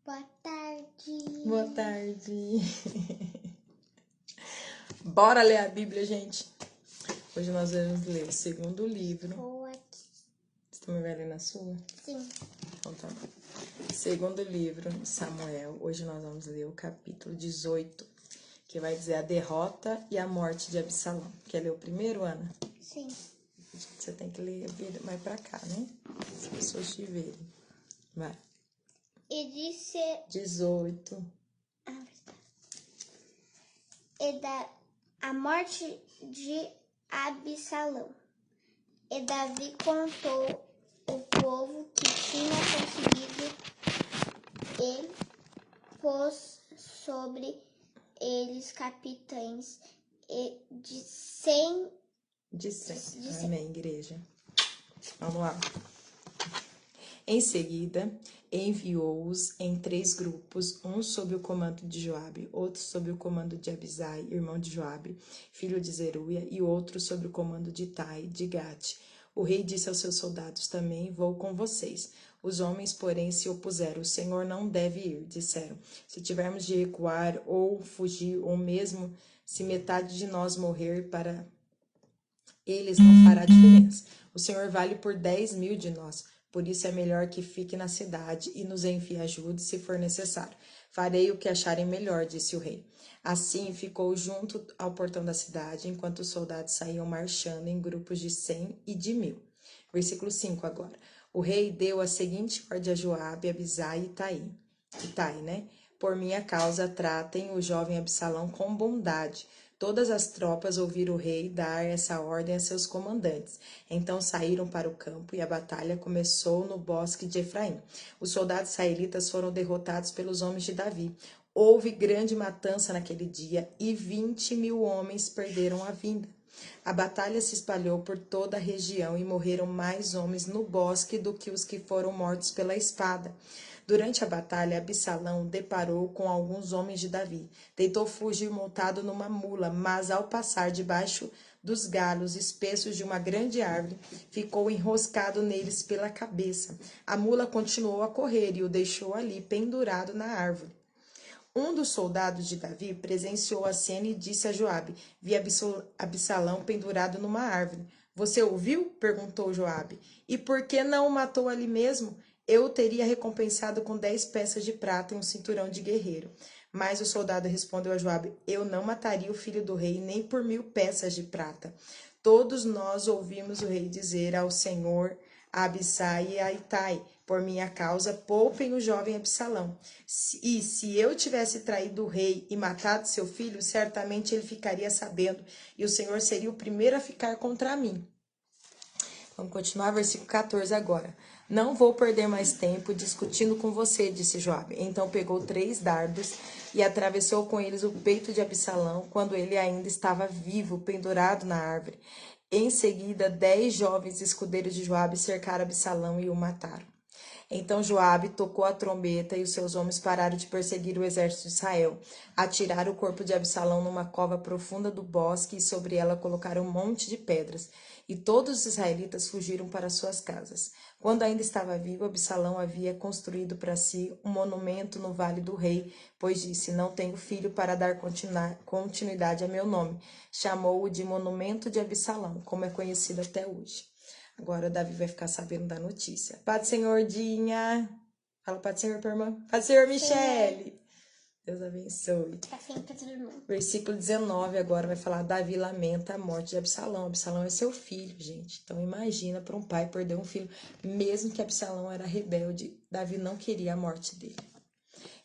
Boa tarde. Boa tarde. Bora ler a Bíblia, gente. Hoje nós vamos ler o segundo livro. Vou aqui. Você também vai ler na sua? Sim. Então tá bom. Segundo livro de Samuel. Hoje nós vamos ler o capítulo 18, que vai dizer a derrota e a morte de Absalão. Quer ler o primeiro, Ana? Sim. Você tem que ler mais pra cá, né? As pessoas te verem. Vai. E disse 18. a morte de Absalão. E Davi contou o povo que tinha conseguido e pôs sobre eles capitães e de 100. De 100. De 100. Amém, igreja. Vamos lá. Em seguida, enviou-os em 3 grupos, um sob o comando de Joabe, outro sob o comando de Abisai, irmão de Joabe, filho de Zeruia, e outro sob o comando de Tai, de Gate. O rei disse aos seus soldados: também vou com vocês. Os homens, porém, se opuseram. O Senhor não deve ir, disseram. Se tivermos de recuar ou fugir, ou mesmo se metade de nós morrer, para eles não fará diferença. O Senhor vale por 10.000 de nós. Por isso é melhor que fique na cidade e nos envie ajuda se for necessário. Farei o que acharem melhor, disse o rei. Assim ficou junto ao portão da cidade, enquanto os soldados saíam marchando em grupos de 100 e de 1.000. Versículo 5 agora. O rei deu a seguinte ordem a Joabe, Abisai e Tai, né? Por minha causa, tratem o jovem Absalão com bondade. Todas as tropas ouviram o rei dar essa ordem a seus comandantes. Então saíram para o campo e a batalha começou no bosque de Efraim. Os soldados israelitas foram derrotados pelos homens de Davi. Houve grande matança naquele dia e 20.000 homens perderam a vida. A batalha se espalhou por toda a região e morreram mais homens no bosque do que os que foram mortos pela espada. Durante a batalha, Absalão deparou com alguns homens de Davi. Tentou fugir montado numa mula, mas ao passar debaixo dos galhos espessos de uma grande árvore, ficou enroscado neles pela cabeça. A mula continuou a correr e o deixou ali pendurado na árvore. Um dos soldados de Davi presenciou a cena e disse a Joabe: vi Absalão pendurado numa árvore. Você ouviu? Perguntou Joabe. E por que não o matou ali mesmo? Eu o teria recompensado com 10 peças de prata e um cinturão de guerreiro. Mas o soldado respondeu a Joabe: eu não mataria o filho do rei nem por 1.000 peças de prata. Todos nós ouvimos o rei dizer ao Senhor, a Abisai e a Itai: por minha causa, poupem o jovem Absalão. E se eu tivesse traído o rei e matado seu filho, certamente ele ficaria sabendo, e o Senhor seria o primeiro a ficar contra mim. Vamos continuar, versículo 14 agora. Não vou perder mais tempo discutindo com você, disse Joabe. Então pegou 3 dardos e atravessou com eles o peito de Absalão, quando ele ainda estava vivo, pendurado na árvore. Em seguida, 10 jovens escudeiros de Joabe cercaram Absalão e o mataram. Então Joabe tocou a trombeta e os seus homens pararam de perseguir o exército de Israel. Atiraram o corpo de Absalão numa cova profunda do bosque e sobre ela colocaram um monte de pedras. E todos os israelitas fugiram para suas casas. Quando ainda estava vivo, Absalão havia construído para si um monumento no Vale do Rei, pois disse: não tenho filho para dar continuidade a meu nome. Chamou-o de Monumento de Absalão, como é conhecido até hoje. Agora Davi vai ficar sabendo da notícia. Pai do Senhor, Dinha. Fala Pai do Senhor, tua irmã. Pai do Senhor, Michele. Deus abençoe. Café para todo mundo. Versículo 19 agora vai falar: Davi lamenta a morte de Absalão. Absalão é seu filho, gente. Então imagina para um pai perder um filho. Mesmo que Absalão era rebelde, Davi não queria a morte dele.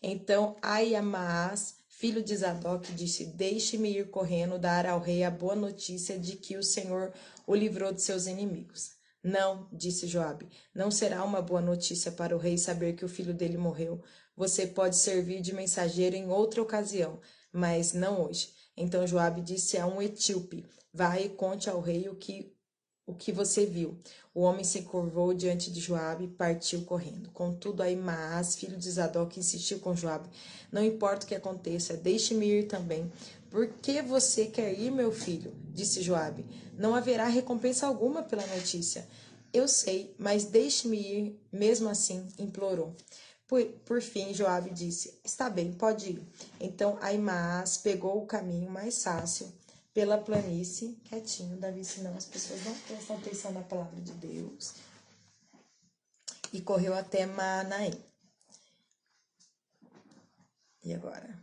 Então Aiamaas, filho de Zadok, disse: deixe-me ir correndo dar ao rei a boa notícia de que o Senhor o livrou de seus inimigos. Não, disse Joabe, não será uma boa notícia para o rei saber que o filho dele morreu. Você pode servir de mensageiro em outra ocasião, mas não hoje. Então Joabe disse a um etíope: vai e conte ao rei o que você viu. O homem se curvou diante de Joabe e partiu correndo. Contudo, Aimaas, filho de Zadok, insistiu com Joabe: não importa o que aconteça, deixe-me ir também. Por que você quer ir, meu filho? Disse Joabe. Não haverá recompensa alguma pela notícia. Eu sei, mas deixe-me ir mesmo assim, implorou. Por fim, Joabe disse: Está bem, pode ir. Então Ahimaás pegou o caminho mais fácil pela planície, quietinho, Davi, senão as pessoas não prestam atenção na palavra de Deus, e correu até Maanaim. E agora?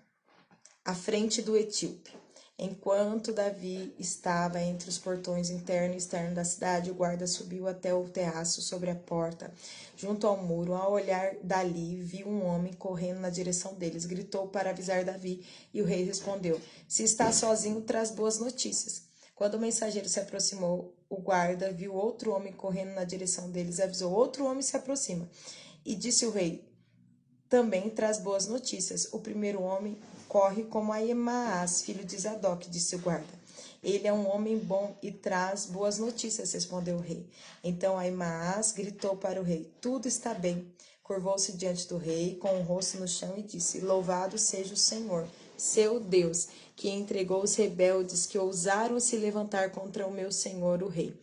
À frente do etíope. Enquanto Davi estava entre os portões interno e externo da cidade, o guarda subiu até o terraço sobre a porta, junto ao muro. Ao olhar dali, viu um homem correndo na direção deles. Gritou para avisar Davi, e o rei respondeu: Se está sozinho, traz boas notícias. Quando o mensageiro se aproximou, o guarda viu outro homem correndo na direção deles e avisou: Outro homem se aproxima. E disse o rei: Também traz boas notícias. O primeiro homem corre como Ahimaás, filho de Zadok, disse o guarda. Ele é um homem bom e traz boas notícias, respondeu o rei. Então Ahimaás gritou para o rei: Tudo está bem. Curvou-se diante do rei, com o rosto no chão, e disse: Louvado seja o Senhor, seu Deus, que entregou os rebeldes que ousaram se levantar contra o meu senhor, o rei.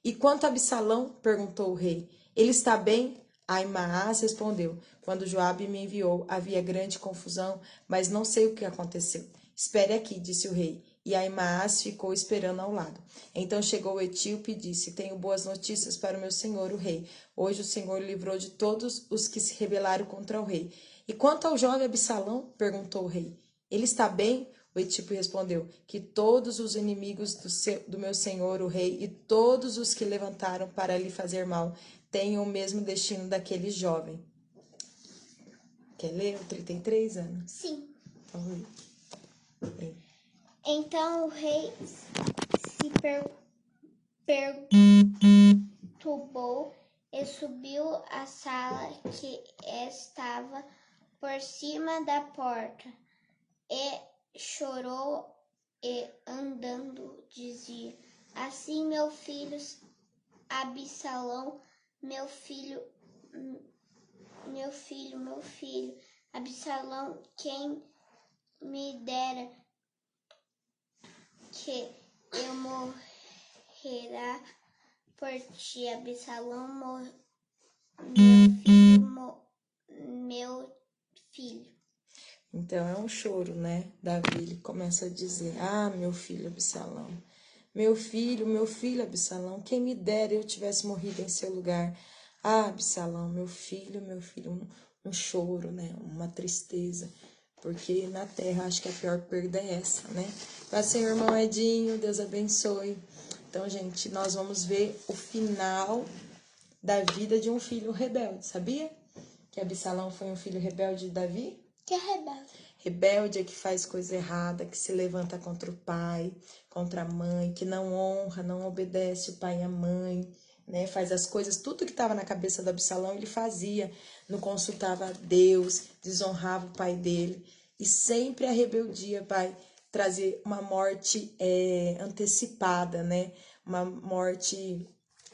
E quanto a Absalão? Perguntou o rei. Ele está bem? Ahimaás respondeu: Quando Joabe me enviou, havia grande confusão, mas não sei o que aconteceu. Espere aqui, disse o rei. E Ahimaás ficou esperando ao lado. Então chegou o etíope e disse: Tenho boas notícias para o meu senhor, o rei. Hoje o Senhor livrou de todos os que se rebelaram contra o rei. E quanto ao jovem Absalão? Perguntou o rei. Ele está bem? O etíope respondeu: Que todos os inimigos do meu senhor, o rei, e todos os que levantaram para lhe fazer mal, tenham o mesmo destino daquele jovem. Quer ler o 33, Ana? Sim. Então, Então o rei se perturbou e subiu à sala que estava por cima da porta e chorou e andando dizia: Assim, meu filho Absalão, meu filho, Absalão, quem me dera que eu morrera por ti, Absalão, meu filho. Então é um choro, né? Davi ele começa a dizer: Ah, meu filho Absalão, meu filho Absalão, quem me dera eu tivesse morrido em seu lugar. Ah, Absalão, meu filho, um choro, né? Uma tristeza, porque na terra acho que a pior perda é essa, né? Paz, Senhor, irmão Edinho, Deus abençoe. Então, gente, nós vamos ver o final da vida de um filho rebelde, sabia? Que Absalão foi um filho rebelde de Davi? Que é rebelde? Rebelde é que faz coisa errada, que se levanta contra o pai, contra a mãe, que não honra, não obedece o pai e a mãe, né? Faz as coisas, tudo que estava na cabeça do Absalão ele fazia, não consultava a Deus, desonrava o pai dele. E sempre a rebeldia vai trazer uma morte antecipada, né? Uma morte,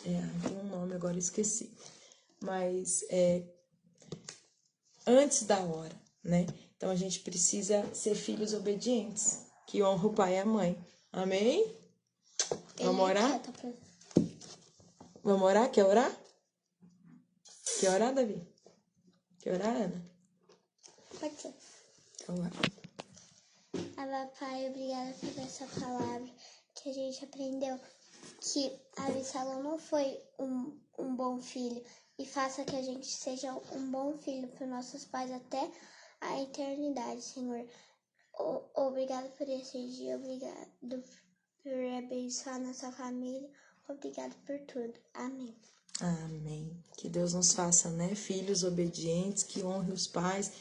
tem um nome agora, esqueci, mas antes da hora, né? Então a gente precisa ser filhos obedientes, que honram o pai e a mãe. Amém? Vamos orar? Vamos orar? Quer orar? Quer orar, Davi? Quer orar, Ana? Pode ser. Então lá. Aba, Pai, obrigada por essa palavra que a gente aprendeu que Absalão não foi um bom filho, e faça que a gente seja um bom filho para nossos pais até a eternidade, Senhor. Obrigado por esse dia, obrigado por abençoar nossa família, obrigado por tudo. Amém. Amém. Que Deus nos faça, né? Filhos obedientes, que honrem os pais,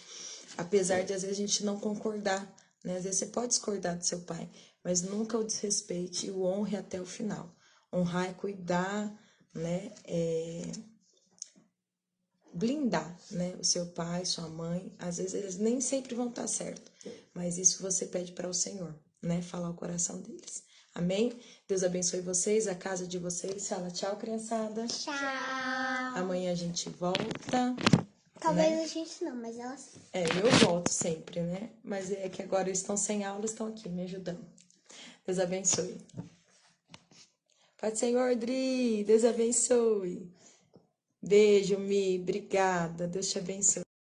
apesar de às vezes a gente não concordar, né? Às vezes você pode discordar do seu pai, mas nunca o desrespeite e o honre até o final. Honrar é cuidar, né? Blindar, né? O seu pai, sua mãe, às vezes eles nem sempre vão estar certos, mas isso você pede para o Senhor, né? Falar o coração deles. Amém? Deus abençoe vocês, a casa de vocês. Fala tchau, criançada. Tchau. Amanhã a gente volta. Talvez né? a gente não, mas elas... Eu volto sempre, né? Mas é que agora eles estão sem aula, estão aqui me ajudando. Deus abençoe. Pai do Senhor, Dri, Deus abençoe. Beijo, Mi, obrigada. Deus te abençoe.